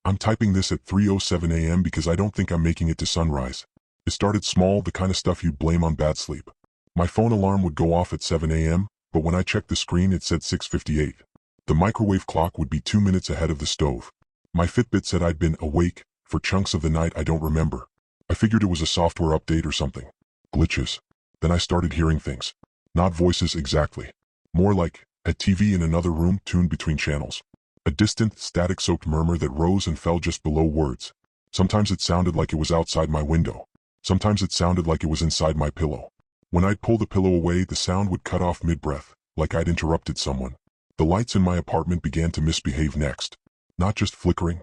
I'm typing this at 3:07 a.m. because I don't think I'm making it to sunrise. It started small, the kind of stuff you'd blame on bad sleep. My phone alarm would go off at 7 a.m., but when I checked the screen it said 6:58. The microwave clock would be 2 minutes ahead of the stove. My Fitbit said I'd been awake for chunks of the night I don't remember. I figured it was a software update or something. Glitches. Then I started hearing things. Not voices exactly. More like a TV in another room tuned between channels. A distant, static-soaked murmur that rose and fell just below words. Sometimes it sounded like it was outside my window. Sometimes it sounded like it was inside my pillow. When I'd pull the pillow away, the sound would cut off mid-breath, like I'd interrupted someone. The lights in my apartment began to misbehave next. Not just flickering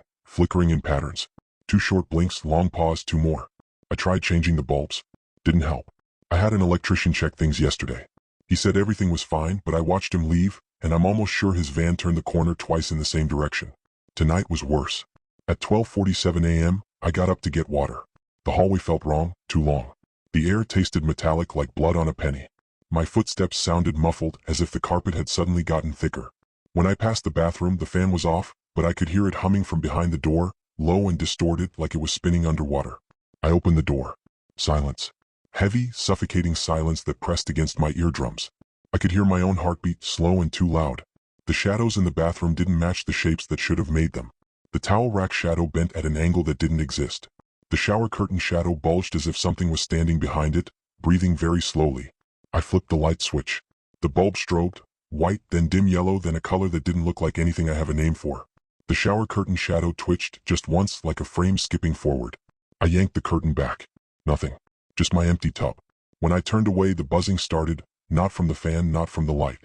in patterns. 2 short blinks, long pause, 2 more. I tried changing the bulbs. Didn't help. I had an electrician check things yesterday. He said everything was fine, but I watched him leave, and I'm almost sure his van turned the corner twice in the same direction. Tonight was worse. At 12:47 a.m., I got up to get water. The hallway felt wrong, too long. The air tasted metallic like blood on a penny. My footsteps sounded muffled as if the carpet had suddenly gotten thicker. When I passed the bathroom, the fan was off, but I could hear it humming from behind the door, low and distorted like it was spinning underwater. I opened the door. Silence. Heavy, suffocating silence that pressed against my eardrums. I could hear my own heartbeat, slow and too loud. The shadows in the bathroom didn't match the shapes that should have made them. The towel rack shadow bent at an angle that didn't exist. The shower curtain shadow bulged as if something was standing behind it, breathing very slowly. I flipped the light switch. The bulb strobed, white, then dim yellow, then a color that didn't look like anything I have a name for. The shower curtain shadow twitched just once like a frame skipping forward. I yanked the curtain back. Nothing. Just my empty tub. When I turned away, the buzzing started, not from the fan, not from the light.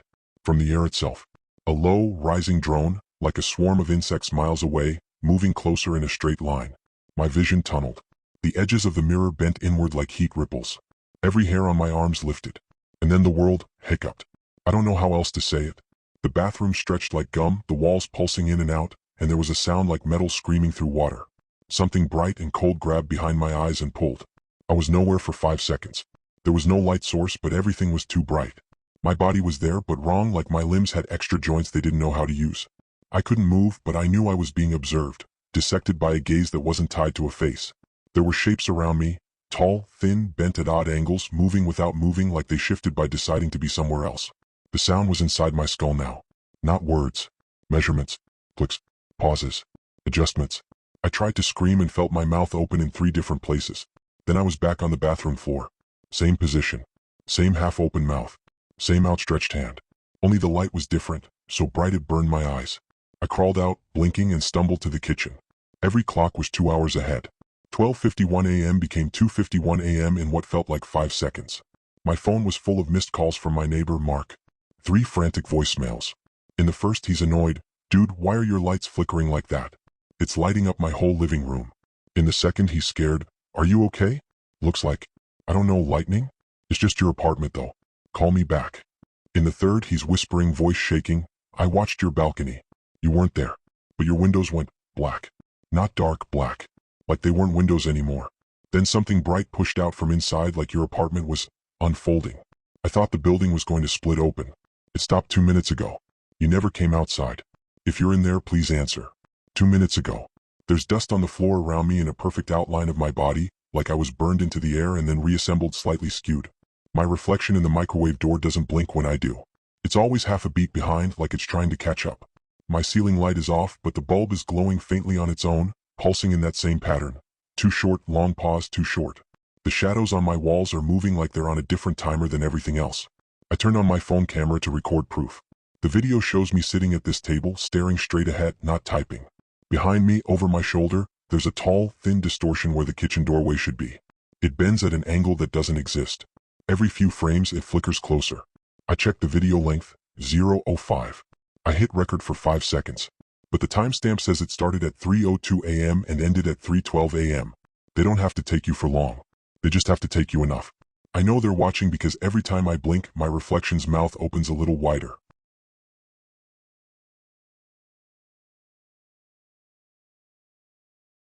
From the air itself. A low, rising drone, like a swarm of insects miles away, moving closer in a straight line. My vision tunneled. The edges of the mirror bent inward like heat ripples. Every hair on my arms lifted. And then the world hiccuped. I don't know how else to say it. The bathroom stretched like gum, the walls pulsing in and out, and there was a sound like metal screaming through water. Something bright and cold grabbed behind my eyes and pulled. I was nowhere for 5 seconds. There was no light source, but everything was too bright. My body was there, but wrong, like my limbs had extra joints they didn't know how to use. I couldn't move, but I knew I was being observed, dissected by a gaze that wasn't tied to a face. There were shapes around me, tall, thin, bent at odd angles, moving without moving, like they shifted by deciding to be somewhere else. The sound was inside my skull now. Not words. Measurements. Clicks. Pauses. Adjustments. I tried to scream and felt my mouth open in 3 different places. Then I was back on the bathroom floor. Same position. Same half-open mouth. Same outstretched hand. Only the light was different, so bright it burned my eyes. I crawled out, blinking, and stumbled to the kitchen. Every clock was 2 hours ahead. 12:51 a.m. became 2:51 a.m. in what felt like 5 seconds. My phone was full of missed calls from my neighbor, Mark. 3 frantic voicemails. In the first, he's annoyed. Dude, why are your lights flickering like that? It's lighting up my whole living room. In the second, he's scared. Are you okay? Looks like, I don't know, lightning? It's just your apartment though. Call me back. In the third, he's whispering, voice shaking. I watched your balcony. You weren't there. But your windows went black. Not dark, black. Like they weren't windows anymore. Then something bright pushed out from inside like your apartment was unfolding. I thought the building was going to split open. It stopped 2 minutes ago. You never came outside. If you're in there, please answer. 2 minutes ago. There's dust on the floor around me in a perfect outline of my body, like I was burned into the air and then reassembled slightly skewed. My reflection in the microwave door doesn't blink when I do. It's always half a beat behind, like it's trying to catch up. My ceiling light is off, but the bulb is glowing faintly on its own, pulsing in that same pattern. Too short, long pause, too short. The shadows on my walls are moving like they're on a different timer than everything else. I turned on my phone camera to record proof. The video shows me sitting at this table, staring straight ahead, not typing. Behind me, over my shoulder, there's a tall, thin distortion where the kitchen doorway should be. It bends at an angle that doesn't exist. Every few frames, it flickers closer. I checked the video length, 0:05. I hit record for 5 seconds. But the timestamp says it started at 3:02 a.m. and ended at 3:12 a.m. They don't have to take you for long. They just have to take you enough. I know they're watching because every time I blink, my reflection's mouth opens a little wider.